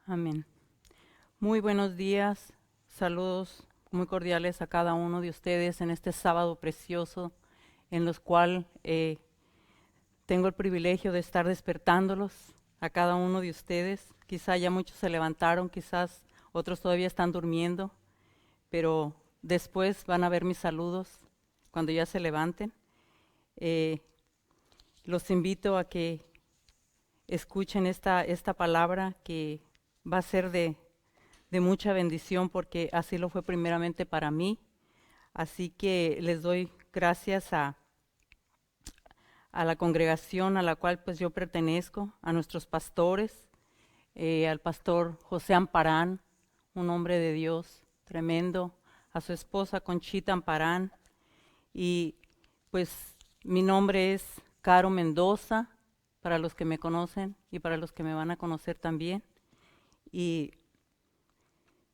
Amén. Muy buenos días, saludos muy cordiales a cada uno de ustedes en este sábado precioso en los cual tengo el privilegio de estar despertándolos a cada uno de ustedes. Quizá ya muchos se levantaron, quizás otros todavía están durmiendo, pero después van a ver mis saludos cuando ya se levanten. Eh, los invito a que escuchen esta palabra que va a ser de mucha bendición porque así lo fue primeramente para mí. Así que les doy gracias a la congregación a la cual pues yo pertenezco, a nuestros pastores, al pastor José Amparán, un hombre de Dios tremendo, a su esposa Conchita Amparán, y pues mi nombre es Caro Mendoza, para los que me conocen y para los que me van a conocer también. Y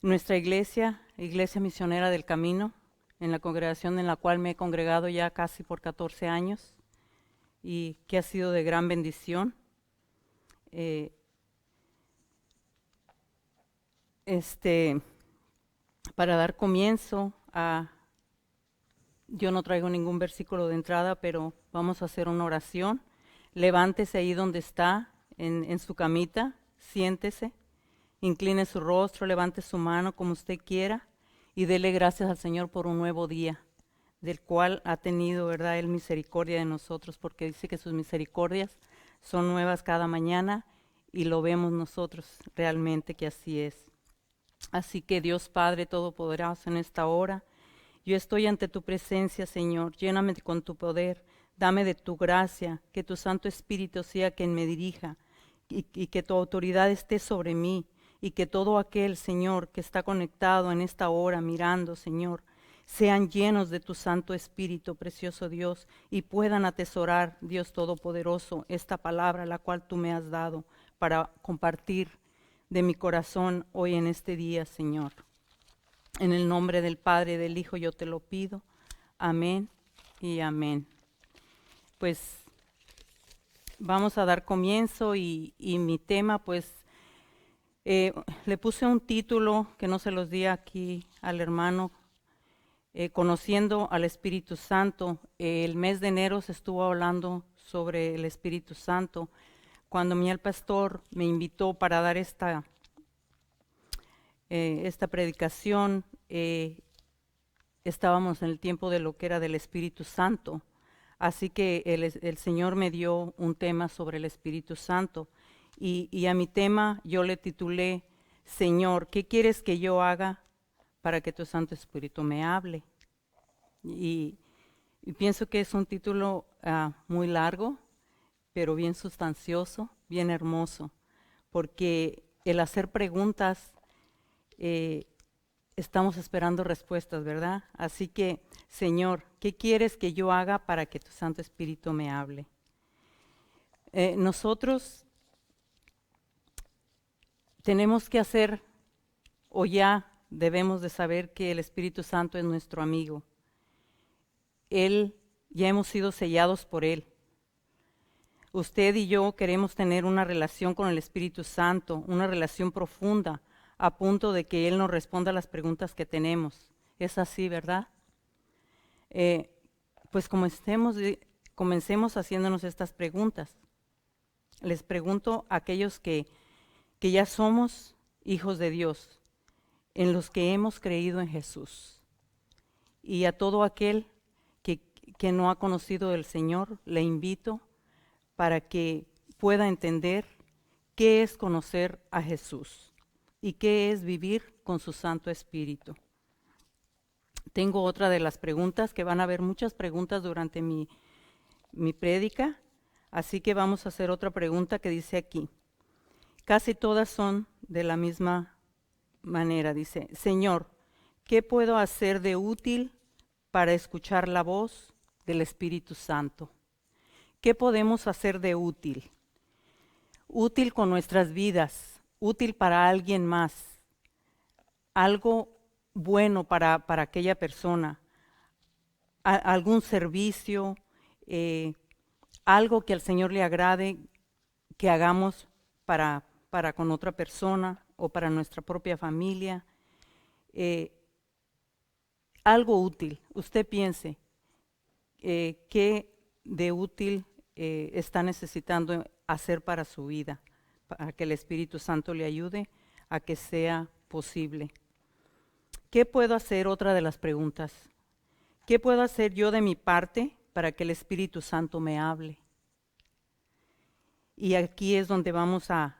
nuestra iglesia, Iglesia Misionera del Camino, en la congregación en la cual me he congregado ya casi por 14 años y que ha sido de gran bendición. Para dar comienzo yo no traigo ningún versículo de entrada, pero vamos a hacer una oración. Levántese ahí donde está, en su camita, siéntese, incline su rostro, levante su mano como usted quiera y dele gracias al Señor por un nuevo día, del cual ha tenido, ¿verdad?, Él misericordia de nosotros, porque dice que sus misericordias son nuevas cada mañana y lo vemos nosotros realmente que así es. Así que Dios Padre Todopoderoso, en esta hora, yo estoy ante tu presencia, Señor. Lléname con tu poder, dame de tu gracia, que tu Santo Espíritu sea quien me dirija y que tu autoridad esté sobre mí y que todo aquel, Señor, que está conectado en esta hora mirando, Señor, sean llenos de tu Santo Espíritu, precioso Dios, y puedan atesorar, Dios Todopoderoso, esta palabra la cual tú me has dado para compartir de mi corazón hoy en este día, Señor. En el nombre del Padre y del Hijo yo te lo pido. Amén y amén. Pues vamos a dar comienzo y mi tema, pues, le puse un título que no se los di aquí al hermano, Conociendo al Espíritu Santo. El mes de enero se estuvo hablando sobre el Espíritu Santo. Cuando el pastor me invitó para dar esta predicación, estábamos en el tiempo de lo que era del Espíritu Santo. Así que el Señor me dio un tema sobre el Espíritu Santo. Y a mi tema yo le titulé, Señor, ¿qué quieres que yo haga para que tu Santo Espíritu me hable? Y pienso que es un título muy largo, pero bien sustancioso, bien hermoso, porque el hacer preguntas, estamos esperando respuestas, ¿verdad? Así que, Señor, ¿qué quieres que yo haga para que tu Santo Espíritu me hable? Nosotros tenemos que hacer, o ya debemos de saber que el Espíritu Santo es nuestro amigo. Ya hemos sido sellados por Él. Usted y yo queremos tener una relación con el Espíritu Santo, una relación profunda, a punto de que Él nos responda a las preguntas que tenemos. Es así, ¿verdad? Pues comencemos haciéndonos estas preguntas. Les pregunto a aquellos que ya somos hijos de Dios, en los que hemos creído en Jesús. Y a todo aquel que no ha conocido del Señor, le invito para que pueda entender qué es conocer a Jesús y qué es vivir con su Santo Espíritu. Tengo otra de las preguntas, que van a haber muchas preguntas durante mi prédica, así que vamos a hacer otra pregunta que dice aquí. Casi todas son de la misma manera. Dice, Señor, ¿qué puedo hacer de útil para escuchar la voz del Espíritu Santo? ¿Qué podemos hacer de útil? Útil con nuestras vidas, útil para alguien más, algo bueno para aquella persona, algún servicio, algo que al Señor le agrade que hagamos para con otra persona o para nuestra propia familia. Algo útil. Usted piense qué de útil está necesitando hacer para su vida, para que el Espíritu Santo le ayude a que sea posible. ¿Qué puedo hacer? Otra de las preguntas. ¿Qué puedo hacer yo de mi parte para que el Espíritu Santo me hable? Y aquí es donde vamos a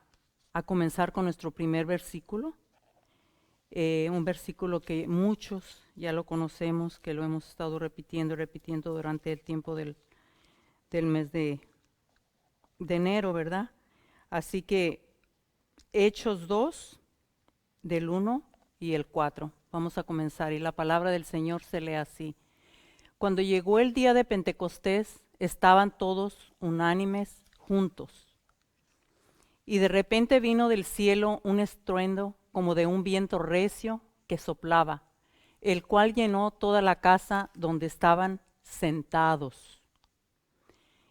comenzar con nuestro primer versículo. Un versículo que muchos ya lo conocemos, que lo hemos estado repitiendo durante el tiempo del mes de enero, ¿verdad? Así que Hechos 2, del 1 y el 4. Vamos a comenzar y la palabra del Señor se lee así. Cuando llegó el día de Pentecostés, estaban todos unánimes juntos. Y de repente vino del cielo un estruendo como de un viento recio que soplaba, el cual llenó toda la casa donde estaban sentados.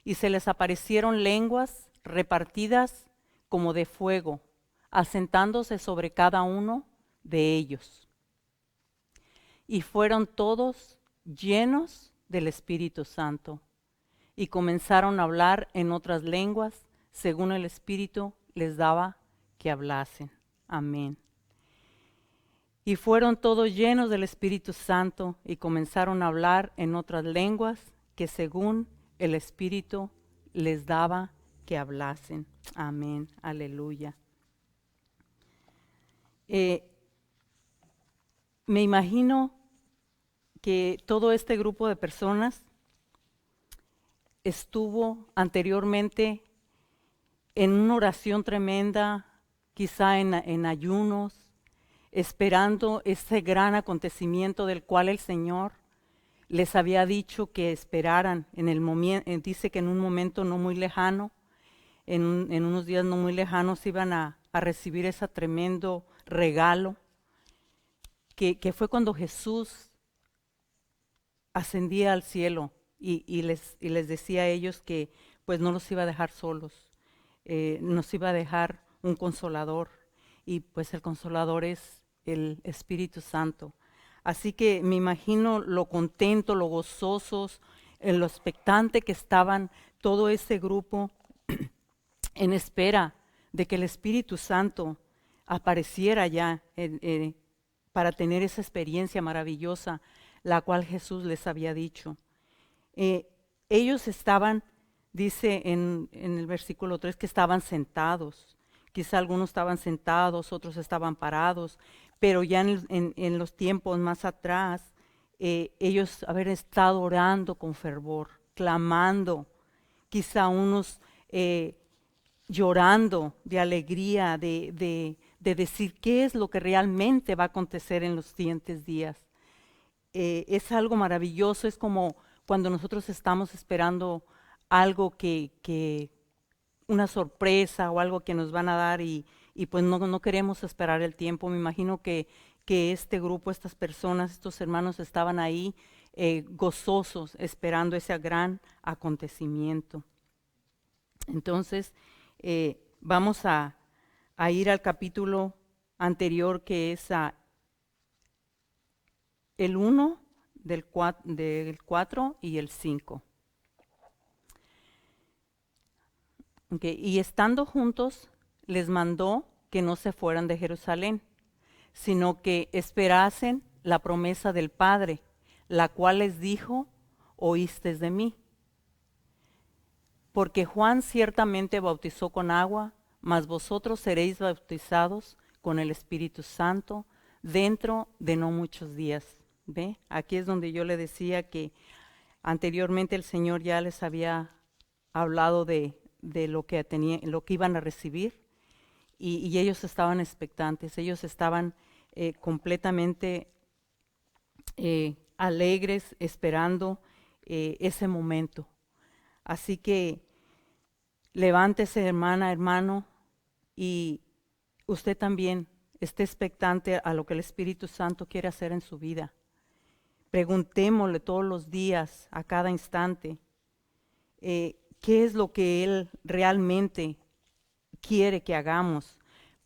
Y se les aparecieron lenguas repartidas como de fuego, asentándose sobre cada uno de ellos. Y fueron todos llenos del Espíritu Santo, y comenzaron a hablar en otras lenguas, según el Espíritu les daba que hablasen. Amén. Y fueron todos llenos del Espíritu Santo y comenzaron a hablar en otras lenguas que según el Espíritu les daba que hablasen. Amén. Aleluya. Me imagino que todo este grupo de personas estuvo anteriormente en una oración tremenda, quizá en ayunos, esperando ese gran acontecimiento del cual el Señor les había dicho que esperaran en el momento. Dice que en un momento no muy lejano, en unos días no muy lejanos, iban a recibir ese tremendo regalo, que fue cuando Jesús ascendía al cielo y les decía a ellos que pues no los iba a dejar solos. Nos iba a dejar un consolador, y pues el consolador es el Espíritu Santo. Así que me imagino lo contento, lo gozosos, lo expectante que estaban todo ese grupo en espera de que el Espíritu Santo apareciera ya para tener esa experiencia maravillosa, la cual Jesús les había dicho. Ellos estaban, dice en el versículo 3, que estaban sentados. Quizá algunos estaban sentados, otros estaban parados, pero ya en los tiempos más atrás, ellos haber estado orando con fervor, clamando, quizá unos llorando de alegría, de decir qué es lo que realmente va a acontecer en los siguientes días. Es algo maravilloso, es como cuando nosotros estamos esperando algo que una sorpresa o algo que nos van a dar y pues no queremos esperar el tiempo. Me imagino que este grupo, estas personas, estos hermanos estaban ahí gozosos esperando ese gran acontecimiento. Entonces, vamos a ir al capítulo anterior, que es el 1, del 4 y el 5. Okay. Y estando juntos, les mandó que no se fueran de Jerusalén, sino que esperasen la promesa del Padre, la cual les dijo: oísteis de mí. Porque Juan ciertamente bautizó con agua, mas vosotros seréis bautizados con el Espíritu Santo dentro de no muchos días. ¿Ve? Aquí es donde yo le decía que anteriormente el Señor ya les había hablado de lo que iban a recibir, y ellos estaban expectantes, ellos estaban completamente alegres, esperando ese momento. Así que levántese, hermana, hermano, y usted también esté expectante a lo que el Espíritu Santo quiere hacer en su vida. Preguntémosle todos los días, a cada instante, qué es lo que Él realmente quiere que hagamos,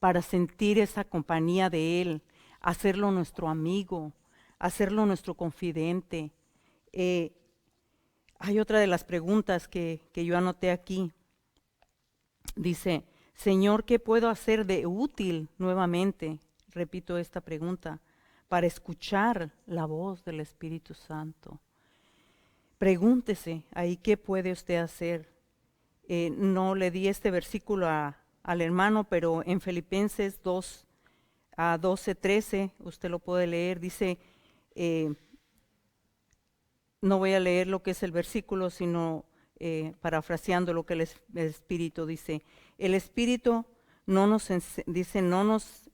para sentir esa compañía de Él, hacerlo nuestro amigo, hacerlo nuestro confidente. Hay otra de las preguntas que yo anoté aquí. Dice, Señor, ¿qué puedo hacer de útil nuevamente? Repito esta pregunta, para escuchar la voz del Espíritu Santo. Pregúntese ahí qué puede usted hacer. No le di este versículo al hermano, pero en Filipenses 2, a 12, 13, usted lo puede leer, dice, no voy a leer lo que es el versículo, sino parafraseando lo que el Espíritu dice. El Espíritu no nos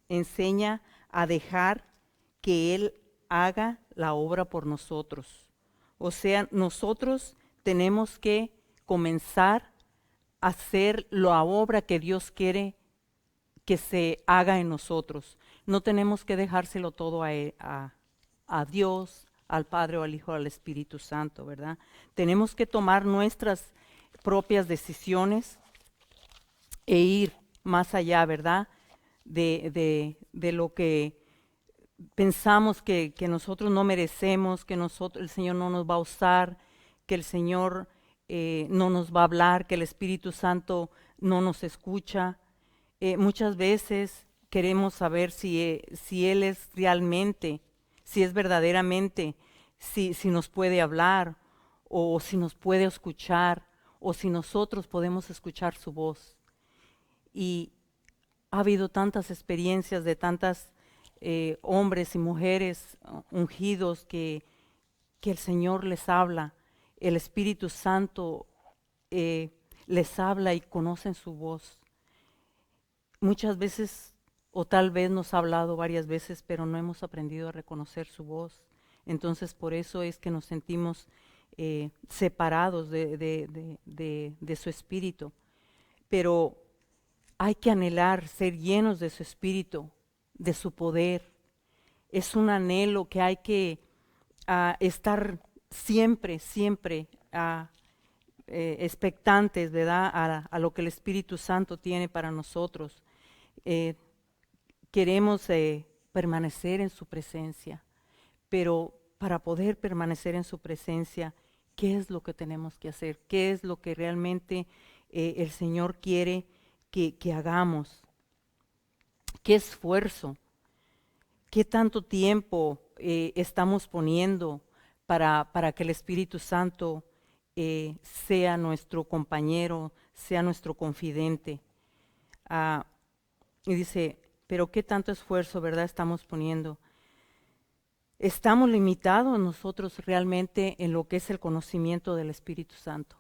enseña a dejar que Él haga la obra por nosotros. O sea, nosotros tenemos que comenzar a hacer la obra que Dios quiere que se haga en nosotros. No tenemos que dejárselo todo a Dios, al Padre o al Hijo o al Espíritu Santo, ¿verdad? Tenemos que tomar nuestras propias decisiones e ir más allá, ¿verdad? De lo que pensamos que nosotros no merecemos, que el Señor no nos va a usar, que el Señor no nos va a hablar, que el Espíritu Santo no nos escucha. Muchas veces queremos saber si Él es realmente, si es verdaderamente, si nos puede hablar o si nos puede escuchar o si nosotros podemos escuchar su voz. Y ha habido tantas experiencias de tantas hombres y mujeres ungidos que el Señor les habla, el Espíritu Santo les habla y conocen su voz. Muchas veces, o tal vez nos ha hablado varias veces, pero no hemos aprendido a reconocer su voz. Entonces, por eso es que nos sentimos separados de su Espíritu. Pero hay que anhelar ser llenos de su Espíritu, de su poder. Es un anhelo que hay que estar siempre expectantes, ¿verdad? A lo que el Espíritu Santo tiene para nosotros. Queremos permanecer en su presencia, pero para poder permanecer en su presencia, ¿qué es lo que tenemos que hacer? ¿Qué es lo que realmente el Señor quiere que hagamos? ¿Qué esfuerzo? ¿Qué tanto tiempo estamos poniendo para que el Espíritu Santo sea nuestro compañero, sea nuestro confidente? Y dice, pero qué tanto esfuerzo, ¿verdad?, estamos poniendo. Estamos limitados nosotros realmente en lo que es el conocimiento del Espíritu Santo.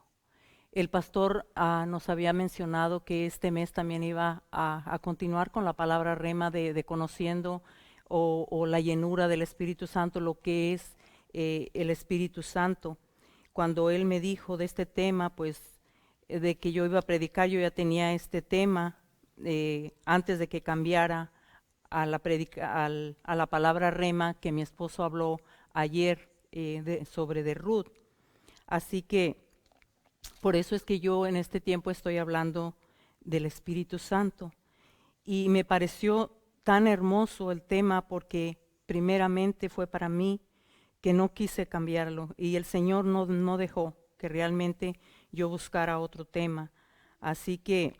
El pastor nos había mencionado que este mes también iba a continuar con la palabra rema de conociendo o la llenura del Espíritu Santo, lo que es el Espíritu Santo. Cuando él me dijo de este tema, pues de que yo iba a predicar, yo ya tenía este tema antes de que cambiara a la palabra rema que mi esposo habló ayer sobre de Ruth. Así que por eso es que yo en este tiempo estoy hablando del Espíritu Santo. Y me pareció tan hermoso el tema porque primeramente fue para mí que no quise cambiarlo y el Señor no dejó que realmente yo buscara otro tema. Así que,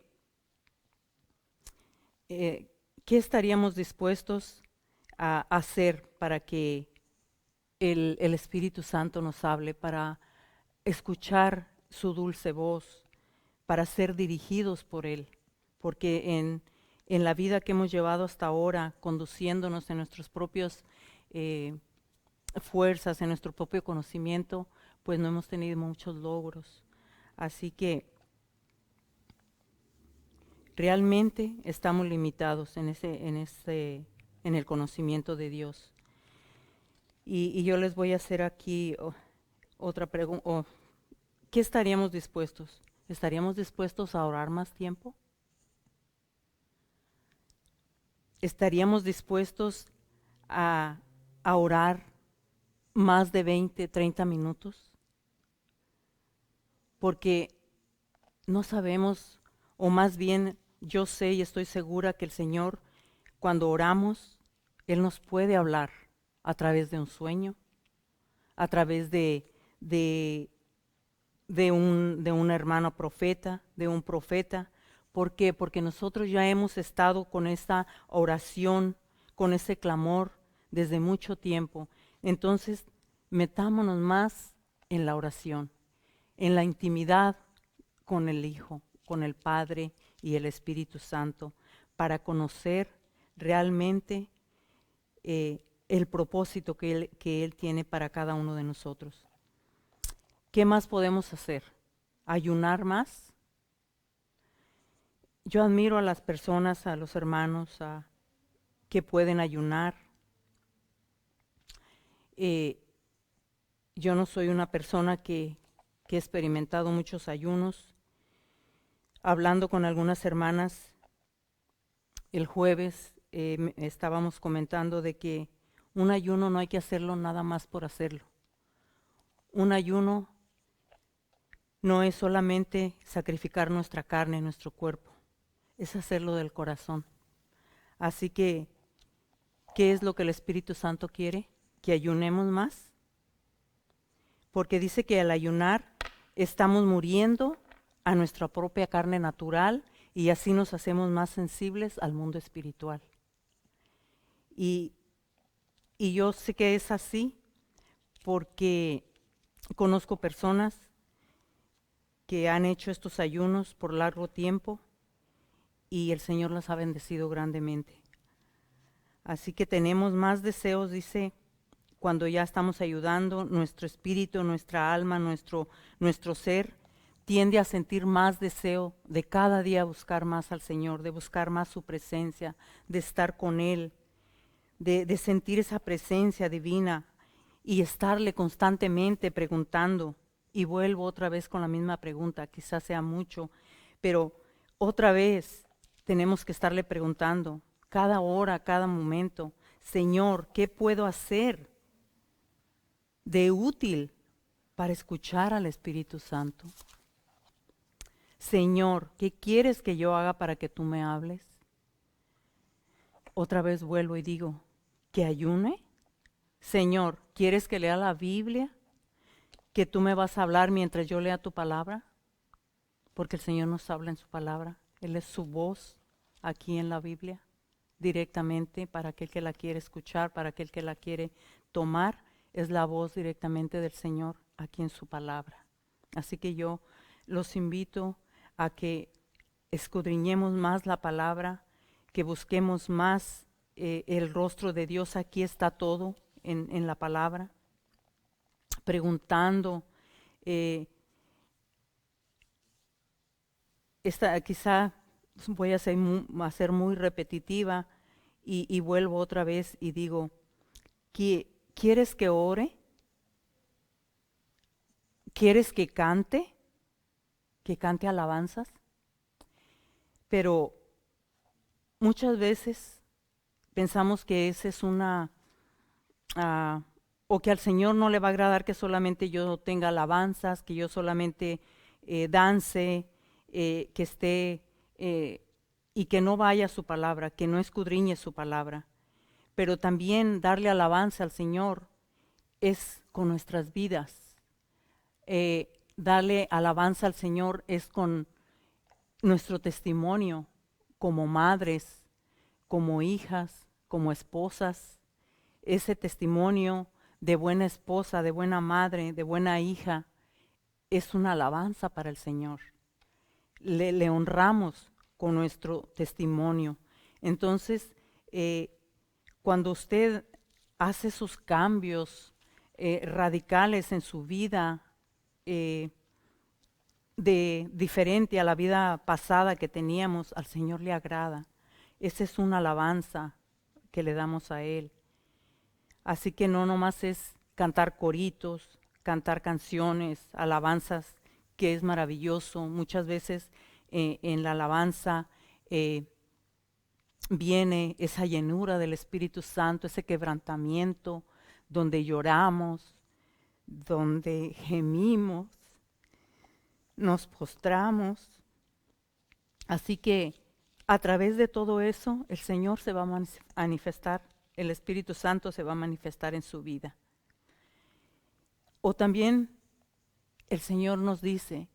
¿qué estaríamos dispuestos a hacer para que el Espíritu Santo nos hable, para escuchar su dulce voz, para ser dirigidos por Él? Porque en la vida que hemos llevado hasta ahora, conduciéndonos en nuestros propios fuerzas, en nuestro propio conocimiento, pues no hemos tenido muchos logros. Así que realmente estamos limitados en el conocimiento de Dios. Y yo les voy a hacer aquí otra pregunta. ¿Qué estaríamos dispuestos? ¿Estaríamos dispuestos a orar más tiempo? ¿Estaríamos dispuestos a orar más de 20, 30 minutos? Porque no sabemos, o más bien yo sé y estoy segura que el Señor, cuando oramos, Él nos puede hablar a través de un sueño, a través de, de un hermano profeta, de un profeta. ¿Por qué? Porque nosotros ya hemos estado con esta oración, con ese clamor desde mucho tiempo. Entonces, metámonos más en la oración, en la intimidad con el Hijo, con el Padre y el Espíritu Santo, para conocer realmente el propósito que Él tiene para cada uno de nosotros. ¿Qué más podemos hacer? ¿Ayunar más? Yo admiro a las personas, a los hermanos que pueden ayunar. Yo no soy una persona que he experimentado muchos ayunos. Hablando con algunas hermanas el jueves, estábamos comentando de que un ayuno no hay que hacerlo nada más por hacerlo. Un ayuno no es solamente sacrificar nuestra carne, nuestro cuerpo, es hacerlo del corazón. Así que, ¿qué es lo que el Espíritu Santo quiere? Que ayunemos más. Porque dice que al ayunar estamos muriendo a nuestra propia carne natural y así nos hacemos más sensibles al mundo espiritual. Y yo sé que es así porque conozco personas que han hecho estos ayunos por largo tiempo y el Señor las ha bendecido grandemente. Así que tenemos más deseos, dice, cuando ya estamos ayudando, nuestro espíritu, nuestra alma, nuestro ser tiende a sentir más deseo de cada día buscar más al Señor, de buscar más su presencia, de estar con Él, de sentir esa presencia divina y estarle constantemente preguntando. Y vuelvo otra vez con la misma pregunta, quizás sea mucho, pero otra vez tenemos que estarle preguntando cada hora, cada momento, Señor, ¿qué puedo hacer de útil para escuchar al Espíritu Santo? Señor, ¿qué quieres que yo haga para que tú me hables? Otra vez vuelvo y digo, ¿que ayune? Señor, ¿quieres que lea la Biblia? ¿Que tú me vas a hablar mientras yo lea tu palabra? Porque el Señor nos habla en su palabra. Él es su voz aquí en la Biblia, directamente para aquel que la quiere escuchar, para aquel que la quiere tomar. Es la voz directamente del Señor aquí en su palabra. Así que yo los invito a que escudriñemos más la palabra, que busquemos más el rostro de Dios. Aquí está todo en la palabra. Preguntando, quizá voy a ser muy repetitiva y vuelvo otra vez y digo, ¿quieres que ore? ¿Quieres que cante? ¿Que cante alabanzas? Pero muchas veces pensamos que esa es o que al Señor no le va a agradar que solamente yo tenga alabanzas, que yo solamente dance, que esté y que no vaya a su palabra, que no escudriñe su palabra. Pero también darle alabanza al Señor es con nuestras vidas. Darle alabanza al Señor es con nuestro testimonio como madres, como hijas, como esposas. Ese testimonio de buena esposa, de buena madre, de buena hija, es una alabanza para el Señor. Le honramos con nuestro testimonio. Entonces, cuando usted hace sus cambios radicales en su vida, de diferente a la vida pasada que teníamos, al Señor le agrada. Esa es una alabanza que le damos a Él. Así que no nomás es cantar coritos, cantar canciones, alabanzas, que es maravilloso. Muchas veces en la alabanza viene esa llenura del Espíritu Santo, ese quebrantamiento, donde lloramos, donde gemimos, nos postramos. Así que a través de todo eso, el Señor se va a manifestar, el Espíritu Santo se va a manifestar en su vida. O también el Señor nos dice,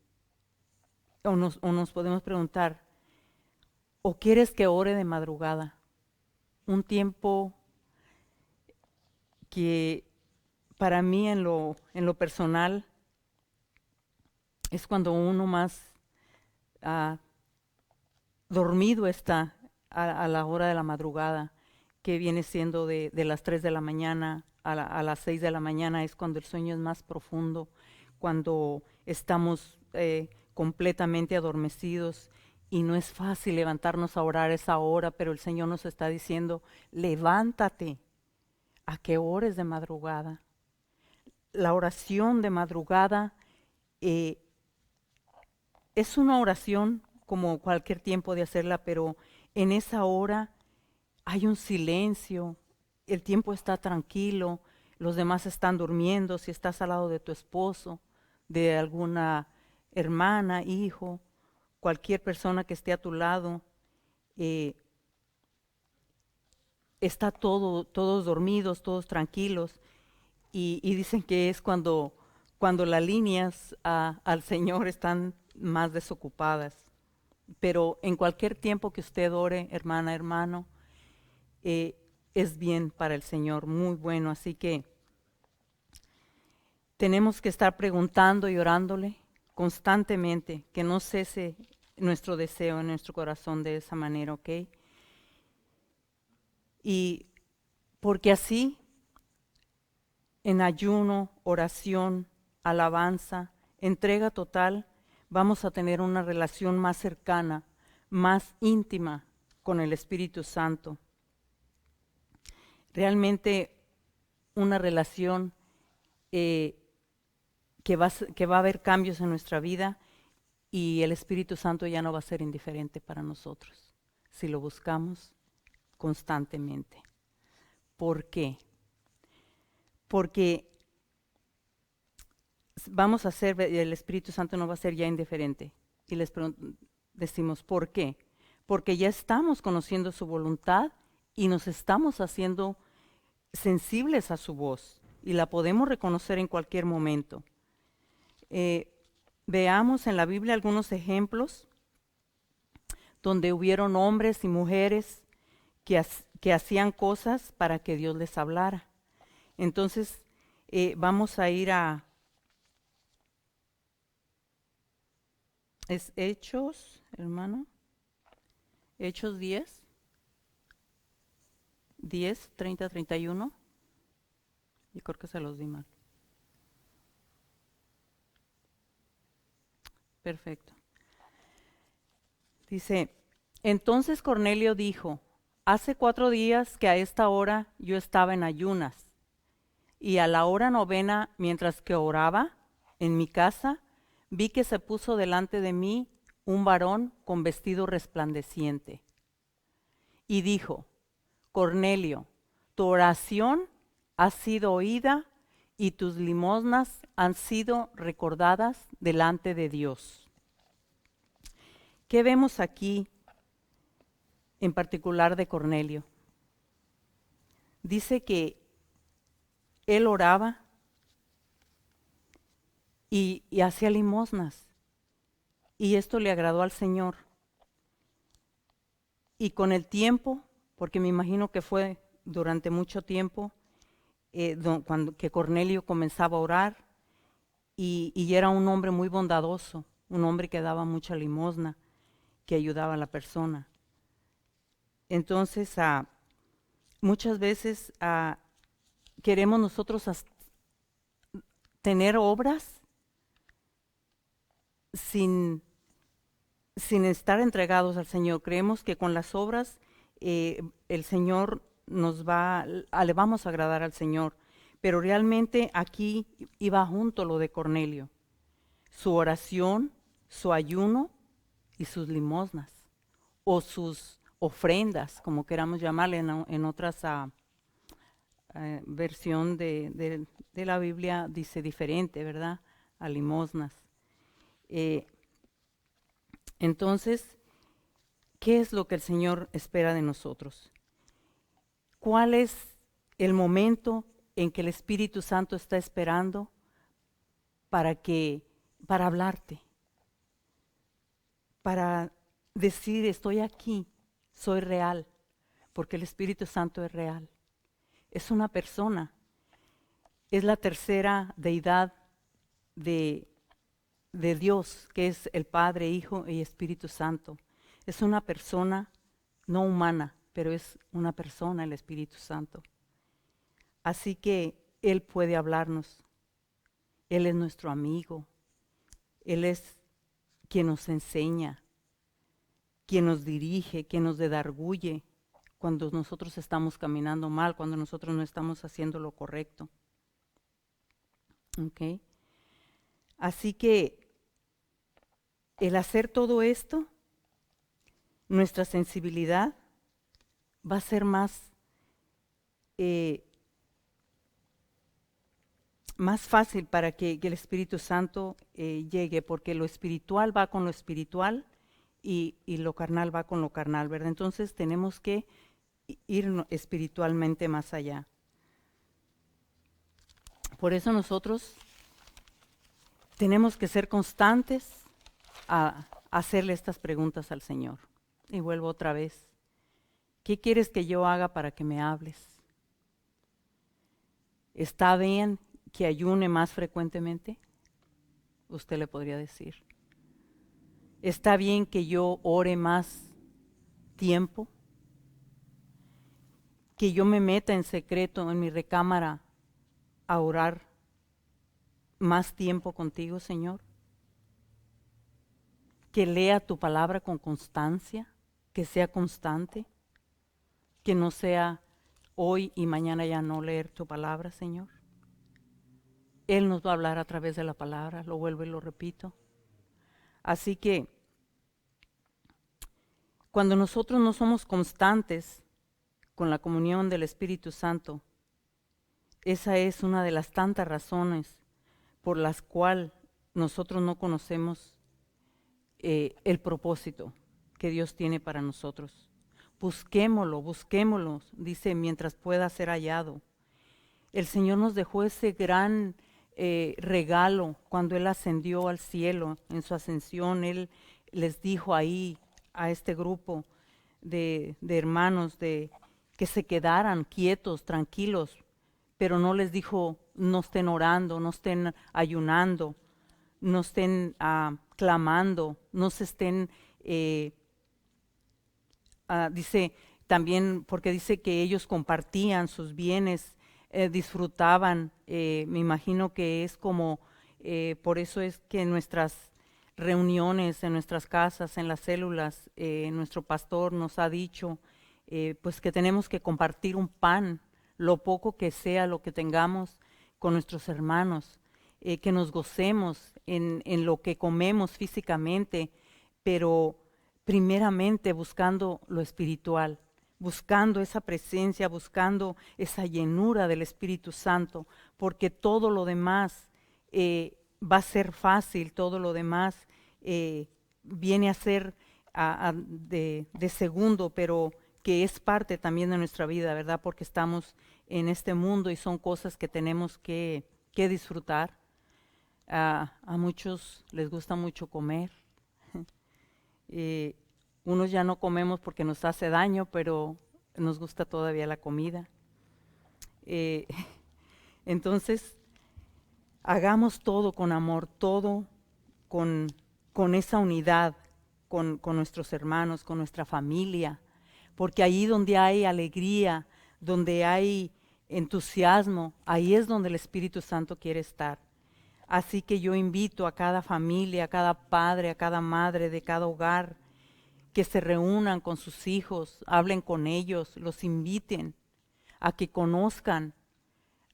o nos podemos preguntar, ¿o quieres que ore de madrugada? Un tiempo que para mí en lo personal es cuando uno más dormido está a la hora de la madrugada, que viene siendo de las 3 de la mañana a las 6 de la mañana, es cuando el sueño es más profundo, cuando estamos completamente adormecidos y no es fácil levantarnos a orar a esa hora, pero el Señor nos está diciendo, levántate a que ores de madrugada. La oración de madrugada es una oración como cualquier tiempo de hacerla, pero en esa hora hay un silencio, el tiempo está tranquilo, los demás están durmiendo, si estás al lado de tu esposo, de alguna hermana, hijo, cualquier persona que esté a tu lado, está todos dormidos, todos tranquilos, y dicen que es cuando las líneas al Señor están más desocupadas. Pero en cualquier tiempo que usted ore, hermana, hermano, es bien para el Señor, muy bueno. Así que tenemos que estar preguntando y orándole constantemente, que no cese nuestro deseo en nuestro corazón de esa manera, ¿ok? Y porque así, en ayuno, oración, alabanza, entrega total, vamos a tener una relación más cercana, más íntima con el Espíritu Santo. Realmente una relación que va a haber cambios en nuestra vida y el Espíritu Santo ya no va a ser indiferente para nosotros si lo buscamos constantemente. ¿Por qué? Porque vamos a ser, el Espíritu Santo no va a ser ya indiferente. Y decimos, ¿por qué? Porque ya estamos conociendo su voluntad y nos estamos haciendo sensibles a su voz y la podemos reconocer en cualquier momento. Veamos en la Biblia algunos ejemplos donde hubieron hombres y mujeres que hacían cosas para que Dios les hablara. Entonces, vamos a ir a Hechos, hermano, Hechos 10, 30, 31. Yo creo que se los di mal. Perfecto. Dice, entonces Cornelio dijo, hace 4 días que a esta hora yo estaba en ayunas, y a la hora 9, mientras que oraba en mi casa, vi que se puso delante de mí un varón con vestido resplandeciente. Y dijo, Cornelio, tu oración ha sido oída y tus limosnas han sido recordadas delante de Dios. ¿Qué vemos aquí en particular de Cornelio? Dice que él oraba y hacía limosnas, y esto le agradó al Señor. Y con el tiempo, porque me imagino que fue durante mucho tiempo, cuando que Cornelio comenzaba a orar, y era un hombre muy bondadoso, un hombre que daba mucha limosna, que ayudaba a la persona. Entonces, muchas veces queremos nosotros tener obras sin estar entregados al Señor. Creemos que con las obras el Señor le vamos a agradar al Señor. Pero realmente aquí iba junto lo de Cornelio. Su oración, su ayuno y sus limosnas. O sus ofrendas, como queramos llamarle en otras versión de la Biblia dice diferente, ¿verdad? A limosnas. Entonces, ¿Qué es lo que el Señor espera de nosotros? ¿Cuál es el momento en que el Espíritu Santo está esperando para hablarte? Para decir, estoy aquí, soy real, porque el Espíritu Santo es real. Es una persona, es la tercera deidad de Dios, que es el Padre, Hijo y Espíritu Santo. Es una persona no humana, pero es una persona, el Espíritu Santo. Así que Él puede hablarnos. Él es nuestro amigo. Él es quien nos enseña, quien nos dirige, quien nos redarguye cuando nosotros estamos caminando mal, cuando nosotros no estamos haciendo lo correcto. ¿Okay? Así que el hacer todo esto, nuestra sensibilidad va a ser más fácil para que el Espíritu Santo llegue, porque lo espiritual va con lo espiritual y lo carnal va con lo carnal, ¿verdad? Entonces tenemos que ir espiritualmente más allá. Por eso nosotros tenemos que ser constantes a hacerle estas preguntas al Señor. Y vuelvo otra vez. ¿Qué quieres que yo haga para que me hables? ¿Está bien que ayune más frecuentemente? Usted le podría decir. ¿Está bien que yo ore más tiempo? ¿Que yo me meta en secreto en mi recámara a orar más tiempo contigo, Señor? ¿Que lea tu palabra con constancia? ¿Que sea constante? ¿Que no sea hoy y mañana ya no leer tu palabra, Señor? Él nos va a hablar a través de la palabra, lo vuelvo y lo repito. Así que cuando nosotros no somos constantes con la comunión del Espíritu Santo, esa es una de las tantas razones por las cuales nosotros no conocemos el propósito que Dios tiene para nosotros. Busquémoslo, dice, mientras pueda ser hallado. El Señor nos dejó ese gran regalo cuando Él ascendió al cielo. En su ascensión, Él les dijo ahí a este grupo de hermanos que se quedaran quietos, tranquilos, pero no les dijo no estén orando, no estén ayunando, no estén clamando, no se estén, dice también, porque dice que ellos compartían sus bienes, disfrutaban, me imagino que es como, por eso es que en nuestras reuniones, en nuestras casas, en las células, nuestro pastor nos ha dicho, pues que tenemos que compartir un pan, lo poco que sea, lo que tengamos con nuestros hermanos, que nos gocemos en lo que comemos físicamente, pero primeramente buscando lo espiritual, buscando esa presencia, buscando esa llenura del Espíritu Santo, porque todo lo demás va a ser fácil, todo lo demás viene a ser de segundo, pero que es parte también de nuestra vida, ¿verdad? Porque estamos en este mundo y son cosas que tenemos que disfrutar. A muchos les gusta mucho comer. Unos ya no comemos porque nos hace daño, pero nos gusta todavía la comida. Entonces, hagamos todo con amor, todo con esa unidad, con nuestros hermanos, con nuestra familia, porque ahí donde hay alegría, donde hay entusiasmo, ahí es donde el Espíritu Santo quiere estar. Así que yo invito a cada familia, a cada padre, a cada madre de cada hogar, que se reúnan con sus hijos, hablen con ellos, los inviten a que conozcan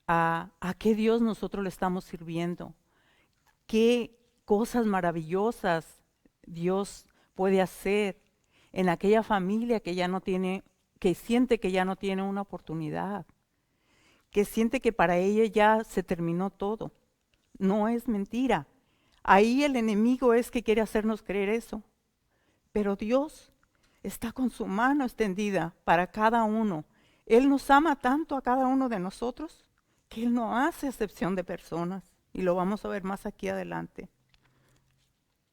a qué Dios nosotros le estamos sirviendo, qué cosas maravillosas Dios puede hacer en aquella familia que ya no tiene, que siente que ya no tiene una oportunidad, que siente que para ella ya se terminó todo. No es mentira. Ahí el enemigo es que quiere hacernos creer eso. Pero Dios está con su mano extendida para cada uno. Él nos ama tanto a cada uno de nosotros que Él no hace excepción de personas. Y lo vamos a ver más aquí adelante.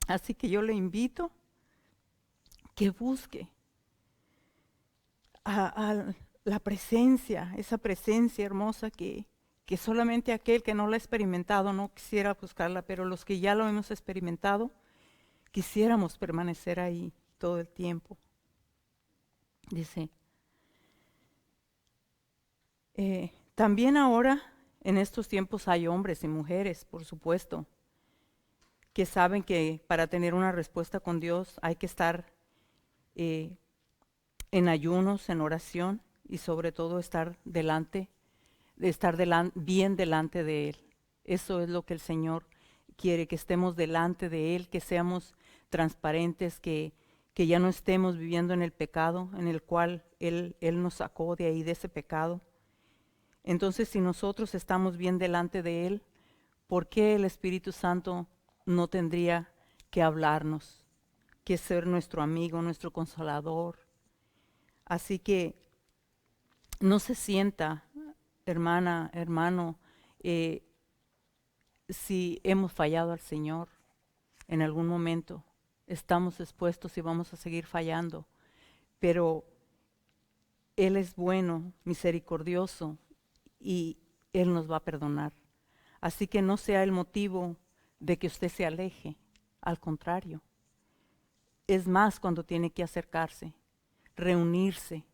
Así que yo le invito que busque a la presencia, esa presencia hermosa que solamente aquel que no la ha experimentado no quisiera buscarla, pero los que ya lo hemos experimentado, quisiéramos permanecer ahí todo el tiempo. Dice, también ahora, en estos tiempos hay hombres y mujeres, por supuesto, que saben que para tener una respuesta con Dios hay que estar en ayunos, en oración y sobre todo estar bien delante de Él. Eso es lo que el Señor quiere, que estemos delante de Él, que seamos transparentes, que ya no estemos viviendo en el pecado en el cual Él nos sacó de ahí, de ese pecado. Entonces, si nosotros estamos bien delante de Él, ¿por qué el Espíritu Santo no tendría que hablarnos, que ser nuestro amigo, nuestro consolador? Así que no se sienta, hermana, hermano, si hemos fallado al Señor en algún momento. Estamos expuestos y vamos a seguir fallando, pero Él es bueno, misericordioso y Él nos va a perdonar. Así que no sea el motivo de que usted se aleje, al contrario. Es más cuando tiene que acercarse, reunirse.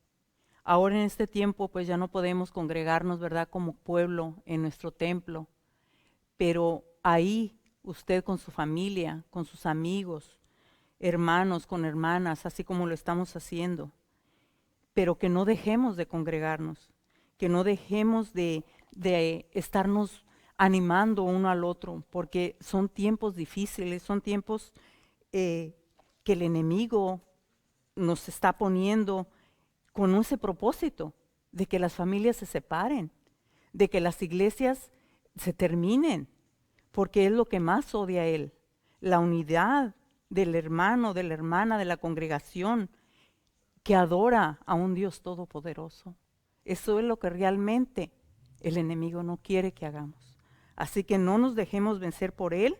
Ahora en este tiempo pues ya no podemos congregarnos, ¿verdad? Como pueblo en nuestro templo, pero ahí usted con su familia, con sus amigos, hermanos, con hermanas, así como lo estamos haciendo. Pero que no dejemos de congregarnos, que no dejemos de estarnos animando uno al otro, porque son tiempos difíciles, son tiempos que el enemigo nos está poniendo con ese propósito de que las familias se separen, de que las iglesias se terminen, porque es lo que más odia él, la unidad del hermano, de la hermana, de la congregación que adora a un Dios todopoderoso. Eso es lo que realmente el enemigo no quiere que hagamos. Así que no nos dejemos vencer por él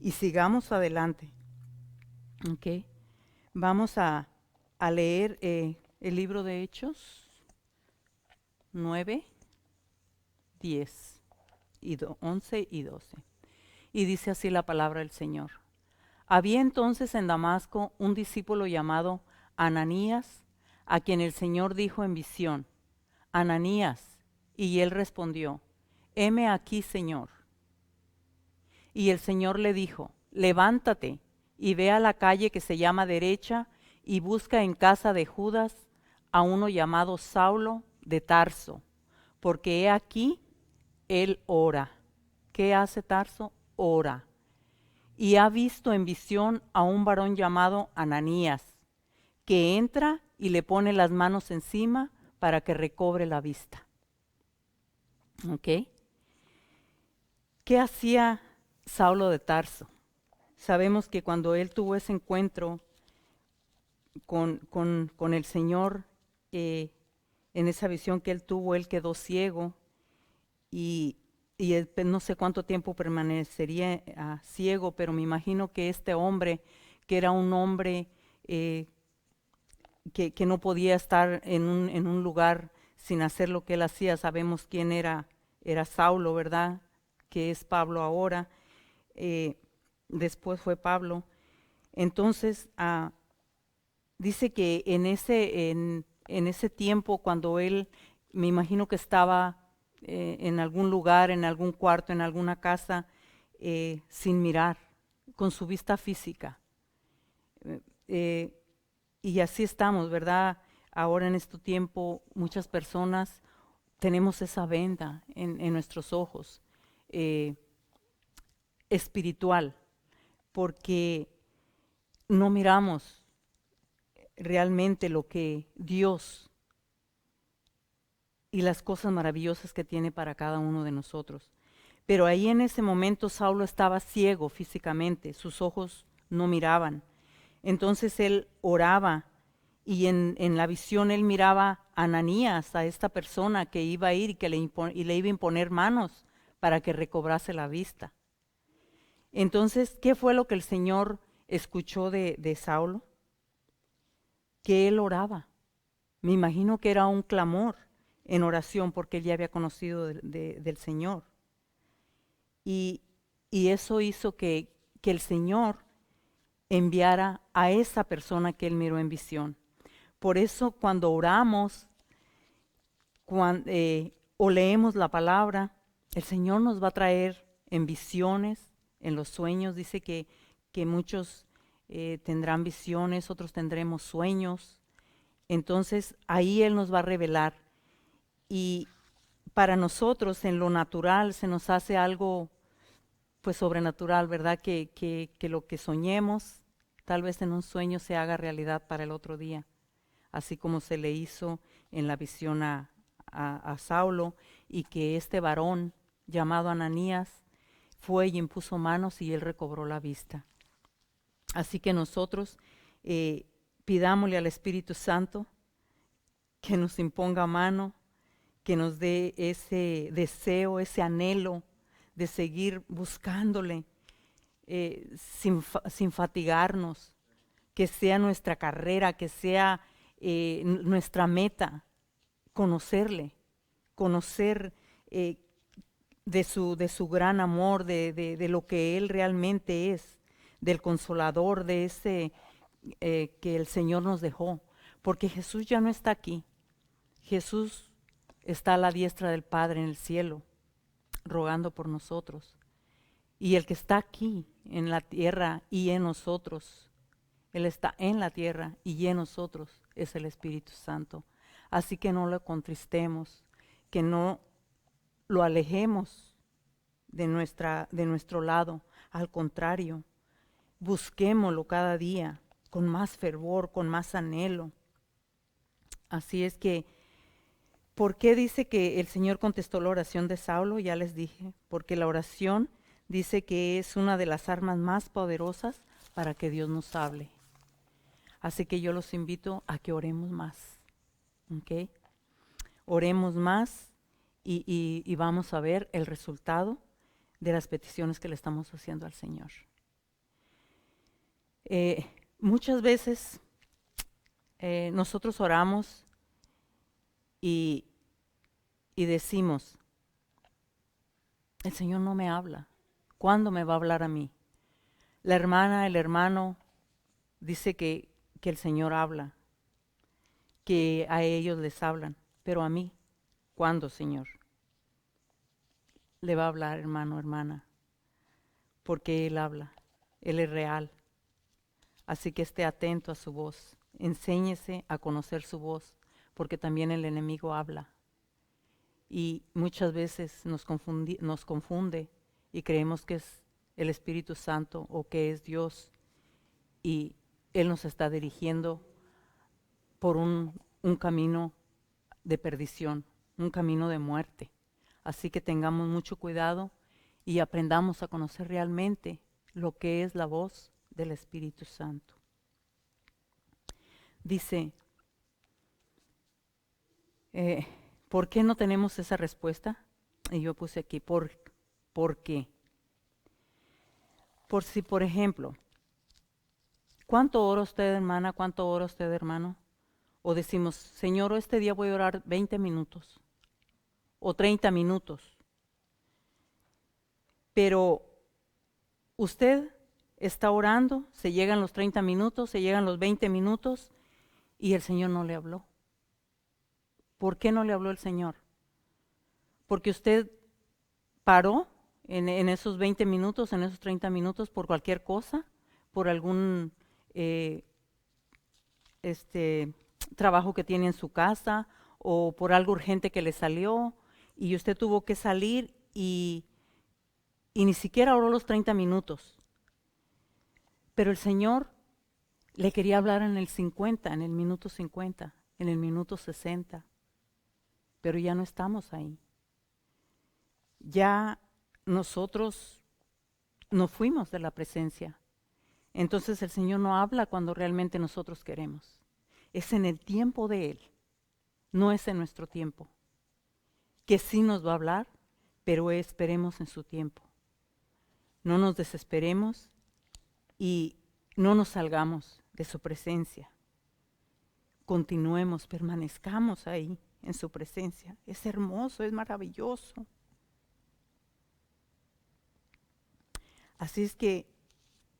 y sigamos adelante. Okay. Vamos a leer el libro de Hechos 9, 10, 11 y 12. Y dice así la palabra del Señor. Había entonces en Damasco un discípulo llamado Ananías, a quien el Señor dijo en visión, Ananías, y él respondió, heme aquí, Señor. Y el Señor le dijo, levántate y ve a la calle que se llama Derecha y busca en casa de Judas a uno llamado Saulo de Tarso, porque he aquí, él ora. ¿Qué hace Tarso? Ora. Y ha visto en visión a un varón llamado Ananías, que entra y le pone las manos encima para que recobre la vista. ¿Ok? ¿Qué hacía Saulo de Tarso? Sabemos que cuando él tuvo ese encuentro con el Señor, en esa visión que él tuvo, él quedó ciego y él, no sé cuánto tiempo permanecería ciego, pero me imagino que este hombre, que era un hombre que no podía estar en un lugar sin hacer lo que él hacía, sabemos quién era Saulo, ¿verdad? Que es Pablo ahora, después fue Pablo. Entonces, dice que en ese tiempo, cuando él, me imagino que estaba en algún lugar, en algún cuarto, en alguna casa, sin mirar, con su vista física. Y así estamos, ¿verdad? Ahora en este tiempo, muchas personas tenemos esa venda en nuestros ojos espiritual, porque no miramos realmente lo que Dios y las cosas maravillosas que tiene para cada uno de nosotros. Pero ahí en ese momento Saulo estaba ciego físicamente, sus ojos no miraban. Entonces él oraba y en la visión él miraba a Ananías, a esta persona que iba a ir y que le iba a imponer manos para que recobrase la vista. Entonces, ¿qué fue lo que el Señor escuchó de Saulo? Que él oraba. Me imagino que era un clamor en oración porque él ya había conocido del Señor. Y eso hizo que el Señor enviara a esa persona que él miró en visión. Por eso cuando oramos o leemos la palabra, el Señor nos va a traer en visiones, en los sueños. Dice que muchos tendrán visiones, otros tendremos sueños. Entonces ahí Él nos va a revelar. Y para nosotros en lo natural se nos hace algo pues sobrenatural, ¿verdad? Que lo que soñemos, tal vez en un sueño se haga realidad para el otro día. Así como se le hizo en la visión a Saulo, y que este varón llamado Ananías fue y impuso manos y él recobró la vista. Así que nosotros pidámosle al Espíritu Santo que nos imponga mano, que nos dé ese deseo, ese anhelo de seguir buscándole sin fatigarnos, que sea nuestra carrera, que sea nuestra meta, conocerle, conocer de su gran amor, de lo que Él realmente es, del consolador, de ese que el Señor nos dejó. Porque Jesús ya no está aquí. Jesús está a la diestra del Padre en el cielo, rogando por nosotros. Y el que está aquí en la tierra y en nosotros, Él está en la tierra y en nosotros, es el Espíritu Santo. Así que no lo contristemos, que no lo alejemos de nuestro lado. Al contrario, busquémoslo cada día con más fervor, con más anhelo. Así es que, ¿por qué dice que el Señor contestó la oración de Saulo? Ya les dije, porque la oración dice que es una de las armas más poderosas para que Dios nos hable. Así que yo los invito a que oremos más, ¿ok? Oremos más y vamos a ver el resultado de las peticiones que le estamos haciendo al Señor. Muchas veces nosotros oramos y decimos, el Señor no me habla. ¿Cuándo me va a hablar a mí? La hermana, el hermano dice que el Señor habla, que a ellos les hablan, pero a mí, ¿cuándo, Señor? Le va a hablar, hermano, hermana, porque Él habla, Él es real. Así que esté atento a su voz, enséñese a conocer su voz, porque también el enemigo habla. Y muchas veces nos confunde y creemos que es el Espíritu Santo o que es Dios, y Él nos está dirigiendo por un camino de perdición, un camino de muerte. Así que tengamos mucho cuidado y aprendamos a conocer realmente lo que es la voz del Espíritu Santo. Dice, ¿por qué no tenemos esa respuesta? Y yo puse aquí, ¿por qué? Por si, por ejemplo, ¿cuánto ora usted, hermana? ¿Cuánto ora usted, hermano? O decimos, Señor, este día voy a orar 20 minutos o 30 minutos. Pero usted está orando, se llegan los 30 minutos, se llegan los 20 minutos y el Señor no le habló. ¿Por qué no le habló el Señor? Porque usted paró en esos 20 minutos, en esos 30 minutos por cualquier cosa, por algún trabajo que tiene en su casa o por algo urgente que le salió y usted tuvo que salir y ni siquiera oró los 30 minutos. Pero el Señor le quería hablar en el 50, en el minuto 50, en el minuto 60. Pero ya no estamos ahí. Ya nosotros nos fuimos de la presencia. Entonces el Señor no habla cuando realmente nosotros queremos. es en el tiempo de Él, no es en nuestro tiempo. Que sí nos va a hablar, pero esperemos en su tiempo. No nos desesperemos y no nos salgamos de su presencia. Continuemos, permanezcamos ahí en su presencia. Es hermoso, es maravilloso. Así es que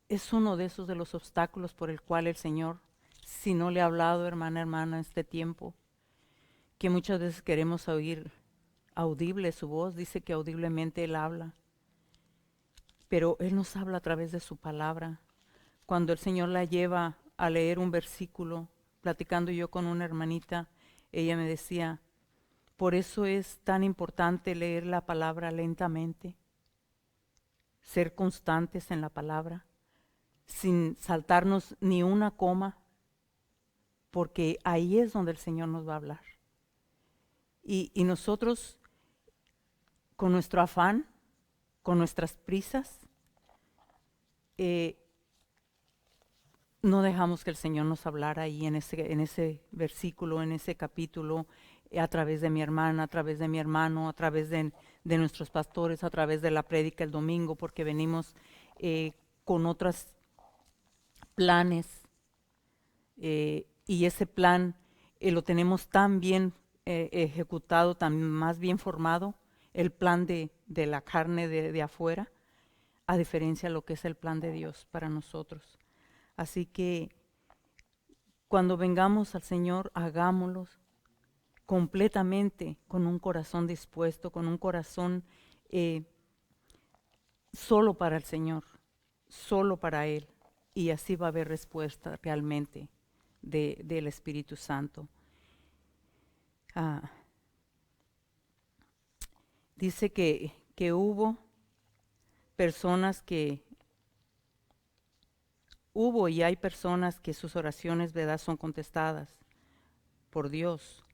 es uno de esos de los obstáculos por el cual el Señor, si no le ha hablado, hermana, en este tiempo, que muchas veces queremos oír audible su voz, dice que audiblemente Él habla, pero Él nos habla a través de su palabra. Cuando el Señor la lleva a leer un versículo, platicando yo con una hermanita, ella me decía, por eso es tan importante leer la palabra lentamente, ser constantes en la palabra, sin saltarnos ni una coma, porque ahí es donde el Señor nos va a hablar. Y nosotros, con nuestro afán, con nuestras prisas, no dejamos que el Señor nos hablara ahí en ese versículo, en ese capítulo, a través de mi hermana, a través de mi hermano, a través de nuestros pastores, a través de la prédica el domingo, porque venimos con otros planes, y ese plan lo tenemos tan bien ejecutado, tan más bien formado, el plan de la carne de afuera, a diferencia de lo que es el plan de Dios para nosotros. Así que cuando vengamos al Señor, hagámoslo completamente, con un corazón dispuesto, con un corazón solo para el Señor, solo para Él. Y así va a haber respuesta realmente del Espíritu Santo. Dice que hubo personas hubo y hay personas que sus oraciones, ¿verdad?, son contestadas por Dios,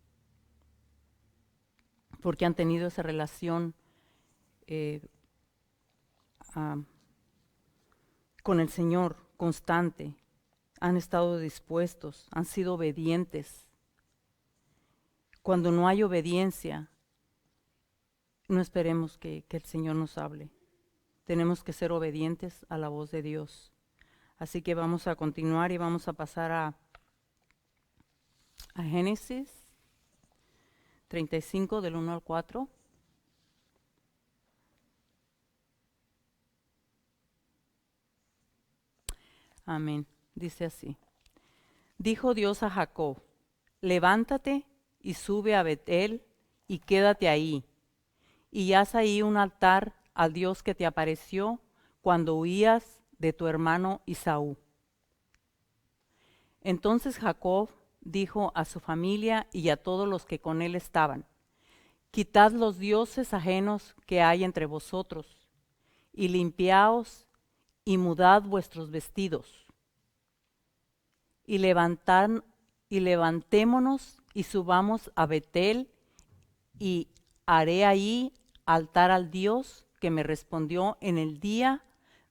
porque han tenido esa relación con el Señor constante, han estado dispuestos, han sido obedientes. Cuando no hay obediencia, no esperemos que el Señor nos hable. Tenemos que ser obedientes a la voz de Dios. Así que vamos a continuar y vamos a pasar a Génesis 35 del 1 al 4. Amén. Dice así. Dijo Dios a Jacob, levántate y sube a Betel y quédate ahí, y haz ahí un altar al Dios que te apareció cuando huías de tu hermano Esaú. Entonces Jacob dijo a su familia y a todos los que con él estaban, quitad los dioses ajenos que hay entre vosotros, y limpiaos y mudad vuestros vestidos, y levantémonos y subamos a Betel, y haré ahí altar al Dios que me respondió en el día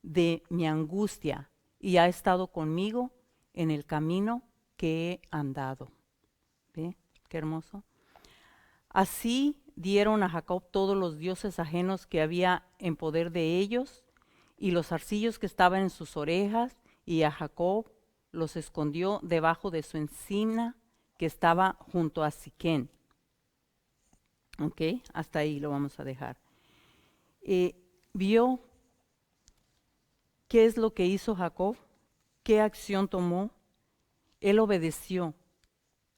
de mi angustia y ha estado conmigo en el camino que he andado. ¿Ve? Qué hermoso. Así dieron a Jacob todos los dioses ajenos que había en poder de ellos y los zarcillos que estaban en sus orejas, y a Jacob los escondió debajo de su encina que estaba junto a Siquén. Ok, hasta ahí lo vamos a dejar. ¿Vio qué es lo que hizo Jacob? ¿Qué acción tomó? Él obedeció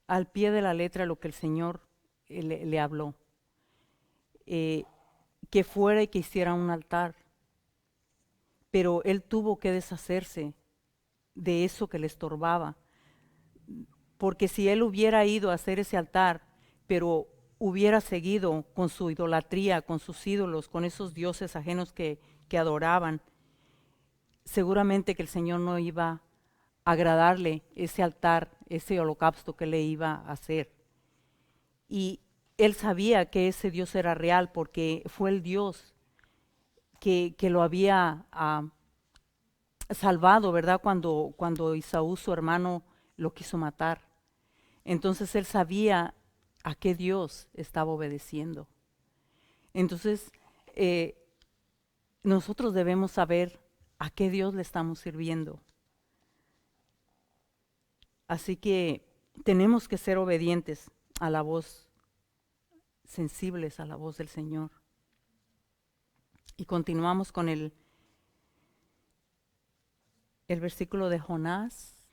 al pie de la letra lo que el Señor le habló. Que fuera y que hiciera un altar. Pero él tuvo que deshacerse de eso que le estorbaba. Porque si él hubiera ido a hacer ese altar, pero hubiera seguido con su idolatría, con sus ídolos, con esos dioses ajenos que adoraban, seguramente que el Señor no iba a agradarle ese altar, ese holocausto que le iba a hacer. Y él sabía que ese Dios era real porque fue el Dios que lo había salvado, ¿verdad? Cuando Esaú, su hermano, lo quiso matar. Entonces él sabía a qué Dios estaba obedeciendo. Entonces nosotros debemos saber a qué Dios le estamos sirviendo. Así que tenemos que ser obedientes a la voz, sensibles a la voz del Señor. Y continuamos con el versículo de Jonás.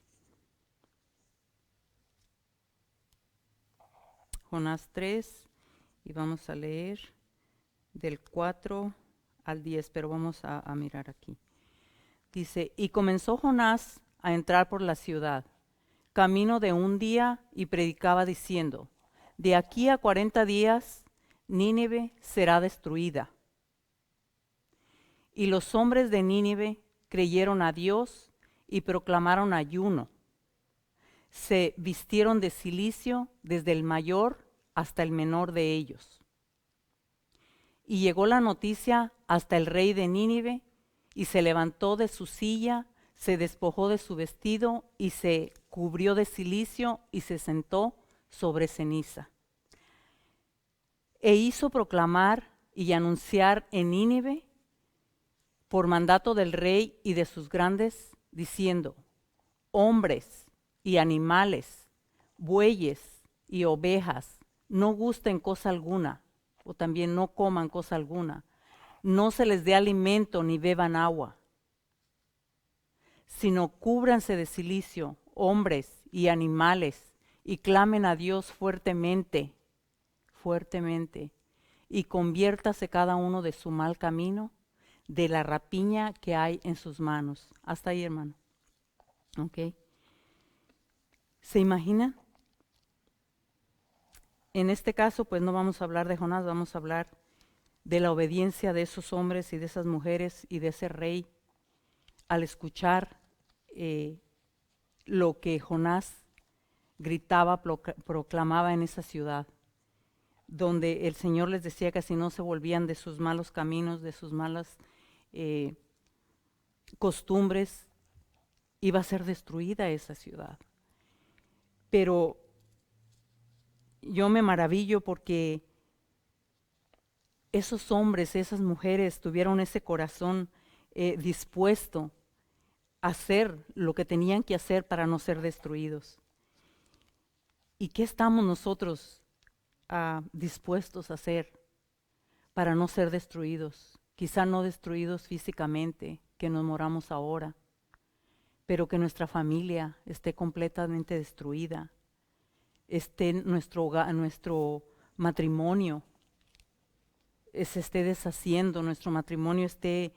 Jonás 3, y vamos a leer del 4 al 10, pero vamos a mirar aquí. Dice, y comenzó Jonás a entrar por la ciudad, camino de un día, y predicaba diciendo, de aquí a 40 días Nínive será destruida. Y los hombres de Nínive creyeron a Dios y proclamaron ayuno. Se vistieron de cilicio desde el mayor hasta el menor de ellos. Y llegó la noticia hasta el rey de Nínive, y se levantó de su silla, se despojó de su vestido y se cubrió de cilicio y se sentó sobre ceniza. E hizo proclamar y anunciar en Nínive por mandato del rey y de sus grandes, diciendo, hombres y animales, bueyes y ovejas, no gusten cosa alguna, o también no coman cosa alguna, no se les dé alimento ni beban agua, sino cúbranse de cilicio, hombres y animales, y clamen a Dios fuertemente, fuertemente, y conviértase cada uno de su mal camino, de la rapiña que hay en sus manos. Hasta ahí, hermano. ¿Ok? ¿Se imaginan? En este caso, pues no vamos a hablar de Jonás, vamos a hablar de la obediencia de esos hombres y de esas mujeres y de ese rey al escuchar lo que Jonás gritaba, proclamaba en esa ciudad, donde el Señor les decía que si no se volvían de sus malos caminos, de sus malas costumbres, iba a ser destruida esa ciudad. Pero yo me maravillo porque esos hombres, esas mujeres tuvieron ese corazón dispuesto a hacer lo que tenían que hacer para no ser destruidos. ¿Y qué estamos nosotros dispuestos a hacer para no ser destruidos? Quizá no destruidos físicamente, que nos moramos ahora, pero que nuestra familia esté completamente destruida, esté nuestro hogar, nuestro matrimonio se esté deshaciendo, nuestro matrimonio esté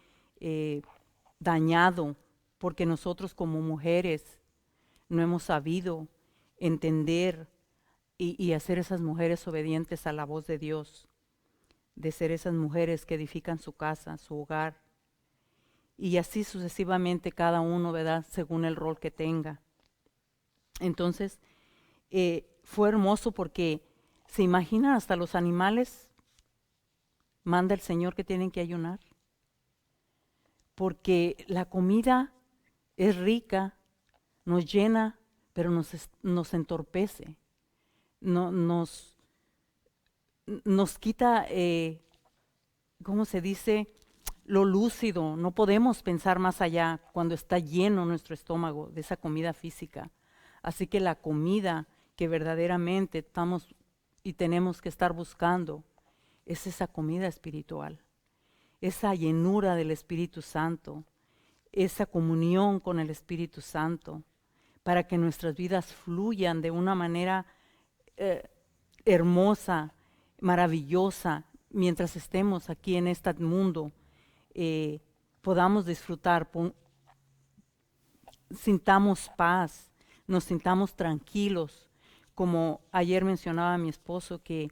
dañado, porque nosotros como mujeres no hemos sabido entender y hacer esas mujeres obedientes a la voz de Dios, de ser esas mujeres que edifican su casa, su hogar, y así sucesivamente cada uno, ¿verdad?, según el rol que tenga. Entonces, fue hermoso porque se imaginan hasta los animales, manda el Señor que tienen que ayunar, porque la comida es rica, nos llena, pero nos entorpece, nos quita, ¿cómo se dice?, lo lúcido. No podemos pensar más allá cuando está lleno nuestro estómago de esa comida física. Así que la comida que verdaderamente estamos y tenemos que estar buscando es esa comida espiritual, esa llenura del Espíritu Santo, esa comunión con el Espíritu Santo, para que nuestras vidas fluyan de una manera hermosa, maravillosa, mientras estemos aquí en este mundo, podamos disfrutar, sintamos paz, nos sintamos tranquilos, como ayer mencionaba mi esposo, que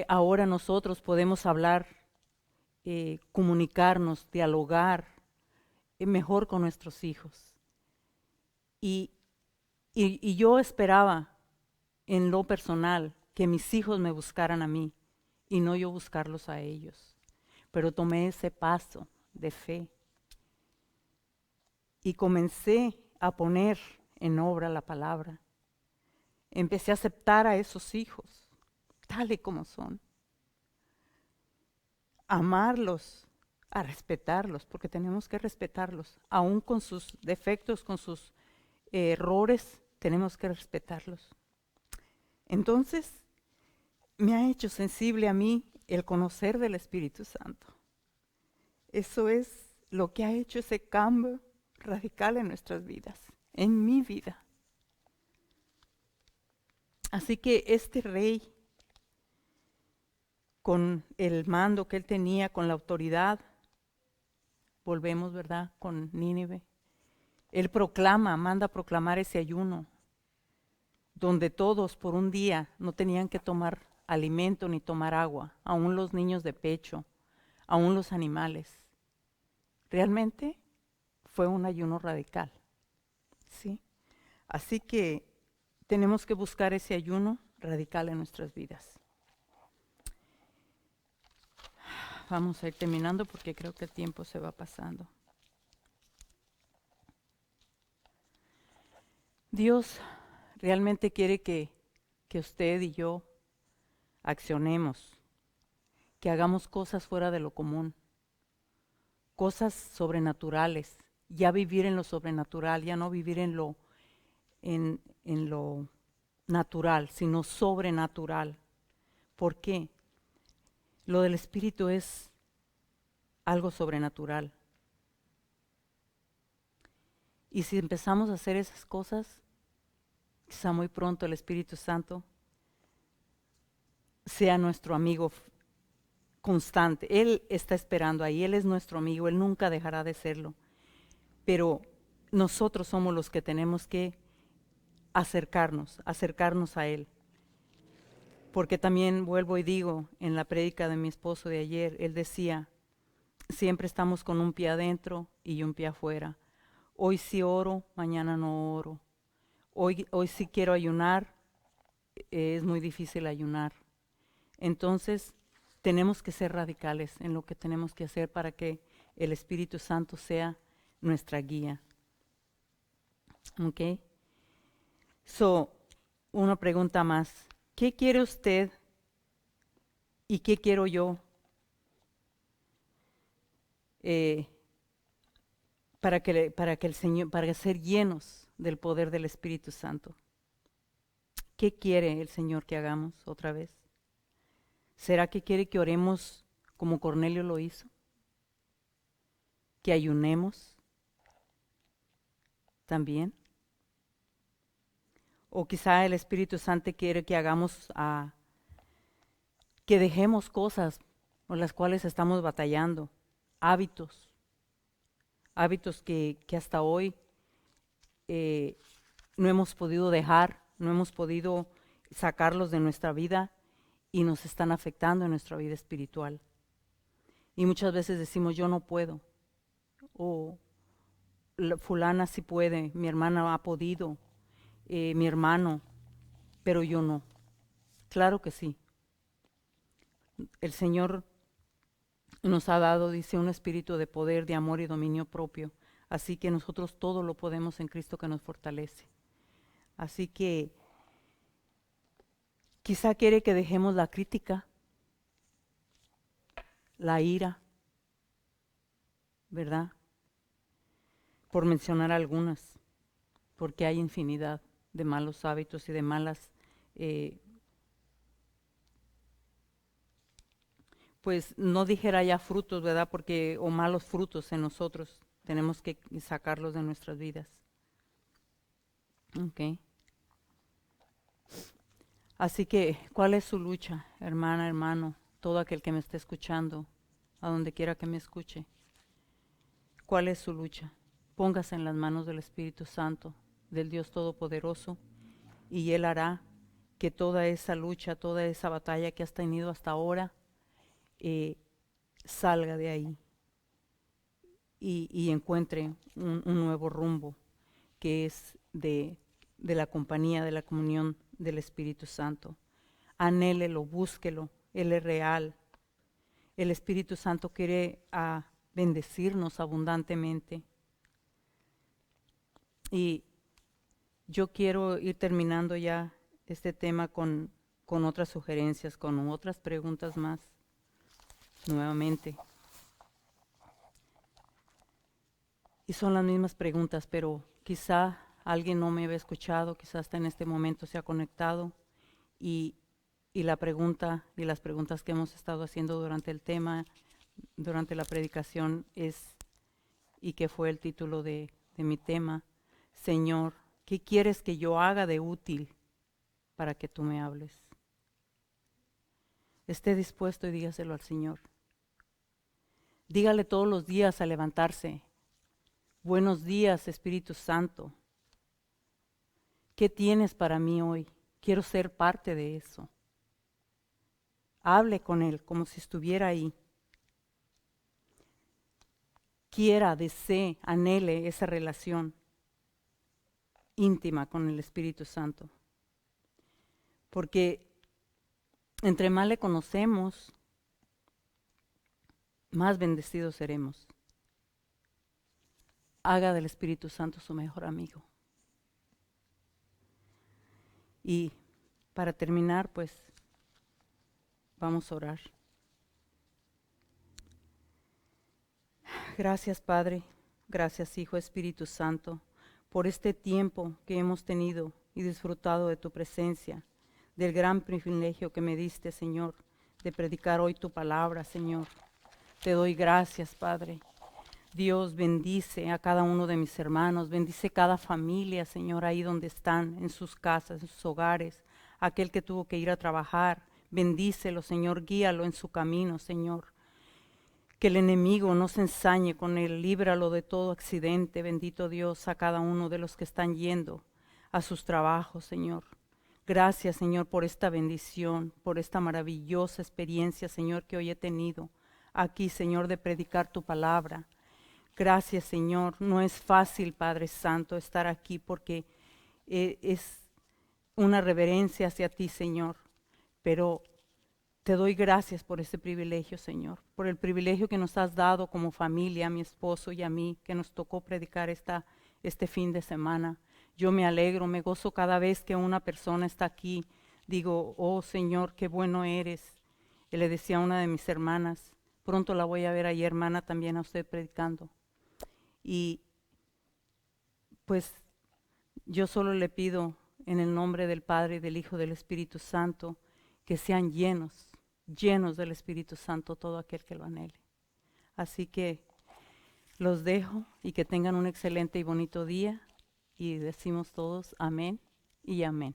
ahora nosotros podemos hablar, comunicarnos, dialogar mejor con nuestros hijos. Y yo esperaba en lo personal que mis hijos me buscaran a mí y no yo buscarlos a ellos. Pero tomé ese paso de fe y comencé a poner en obra la palabra. Empecé a aceptar a esos hijos, tal y como son. Amarlos, a respetarlos, porque tenemos que respetarlos, aún con sus defectos, con sus errores, tenemos que respetarlos. Entonces, me ha hecho sensible a mí el conocer del Espíritu Santo. Eso es lo que ha hecho ese cambio radical en nuestras vidas, en mi vida. Así que este rey, con el mando que él tenía, con la autoridad, volvemos, ¿verdad?, con Nínive. Él proclama, manda a proclamar ese ayuno, donde todos por un día no tenían que tomar alimento ni tomar agua, aún los niños de pecho, aún los animales. Realmente fue un ayuno radical, ¿sí? Así que tenemos que buscar ese ayuno radical en nuestras vidas. Vamos a ir terminando porque creo que el tiempo se va pasando. Dios realmente quiere que usted y yo accionemos, que hagamos cosas fuera de lo común, cosas sobrenaturales, ya vivir en lo sobrenatural, ya no vivir en lo natural, sino sobrenatural. ¿Por qué? Lo del Espíritu es algo sobrenatural. Y si empezamos a hacer esas cosas, quizá muy pronto el Espíritu Santo sea nuestro amigo constante. Él está esperando ahí, Él es nuestro amigo, Él nunca dejará de serlo. Pero nosotros somos los que tenemos que acercarnos a Él. Porque también vuelvo y digo, en la prédica de mi esposo de ayer, él decía, siempre estamos con un pie adentro y un pie afuera. Hoy sí oro, mañana no oro. Hoy sí quiero ayunar, es muy difícil ayunar. Entonces, tenemos que ser radicales en lo que tenemos que hacer para que el Espíritu Santo sea nuestra guía. ¿Ok? So, una pregunta más. ¿Qué quiere usted y qué quiero yo para que el Señor, para ser llenos del poder del Espíritu Santo? ¿Qué quiere el Señor que hagamos otra vez? ¿Será que quiere que oremos como Cornelio lo hizo? ¿Que ayunemos también? O quizá el Espíritu Santo quiere que hagamos, que dejemos cosas por las cuales estamos batallando, hábitos que hasta hoy no hemos podido dejar, no hemos podido sacarlos de nuestra vida y nos están afectando en nuestra vida espiritual. Y muchas veces decimos, yo no puedo, o fulana sí puede, mi hermana ha podido, mi hermano, pero yo no. Claro que sí. El Señor nos ha dado, dice, un espíritu de poder, de amor y dominio propio. Así que nosotros todo lo podemos en Cristo que nos fortalece. Así que quizá quiere que dejemos la crítica, la ira, ¿verdad? Por mencionar algunas, porque hay infinidad de malos hábitos y de malas, pues no dijera ya frutos, ¿verdad? Porque, o malos frutos en nosotros, tenemos que sacarlos de nuestras vidas. Ok. Así que, ¿cuál es su lucha, hermana, hermano? Todo aquel que me esté escuchando, a donde quiera que me escuche. ¿Cuál es su lucha? Póngase en las manos del Espíritu Santo, del Dios Todopoderoso, y Él hará que toda esa lucha, toda esa batalla que has tenido hasta ahora, salga de ahí y encuentre un nuevo rumbo, que es de la compañía, de la comunión del Espíritu Santo. Anhélelo, búsquelo, Él es real. El Espíritu Santo quiere bendecirnos abundantemente. Y yo quiero ir terminando ya este tema con otras sugerencias, con otras preguntas más, nuevamente. Y son las mismas preguntas, pero quizá alguien no me había escuchado, quizá hasta en este momento se ha conectado y la pregunta y las preguntas que hemos estado haciendo durante el tema, durante la predicación es, y que fue el título de mi tema: Señor, ¿qué quieres que yo haga de útil para que tú me hables? Esté dispuesto y dígaselo al Señor. Dígale todos los días al levantarse: buenos días, Espíritu Santo. ¿Qué tienes para mí hoy? Quiero ser parte de eso. Hable con Él como si estuviera ahí. Quiera, desee, anhele esa relación íntima con el Espíritu Santo. Porque entre más le conocemos, más bendecidos seremos. Haga del Espíritu Santo su mejor amigo. Y para terminar, pues, vamos a orar. Gracias, Padre. Gracias, Hijo, Espíritu Santo, por este tiempo que hemos tenido y disfrutado de tu presencia, del gran privilegio que me diste, Señor, de predicar hoy tu palabra, Señor. Te doy gracias, Padre. Dios, bendice a cada uno de mis hermanos, bendice cada familia, Señor, ahí donde están, en sus casas, en sus hogares, aquel que tuvo que ir a trabajar, bendícelo, Señor, guíalo en su camino, Señor. Que el enemigo no se ensañe con él, líbralo de todo accidente, bendito Dios, a cada uno de los que están yendo a sus trabajos, Señor. Gracias, Señor, por esta bendición, por esta maravillosa experiencia, Señor, que hoy he tenido aquí, Señor, de predicar tu palabra. Gracias, Señor. No es fácil, Padre Santo, estar aquí porque es una reverencia hacia ti, Señor, pero te doy gracias por este privilegio, Señor, por el privilegio que nos has dado como familia, a mi esposo y a mí, que nos tocó predicar este fin de semana. Yo me alegro, me gozo cada vez que una persona está aquí. Digo, oh Señor, qué bueno eres. Y le decía a una de mis hermanas, pronto la voy a ver ahí, hermana, también a usted predicando. Y pues yo solo le pido en el nombre del Padre, del Hijo, del Espíritu Santo, que sean llenos del Espíritu Santo todo aquel que lo anhele. Así que los dejo y que tengan un excelente y bonito día, y decimos todos amén y amén.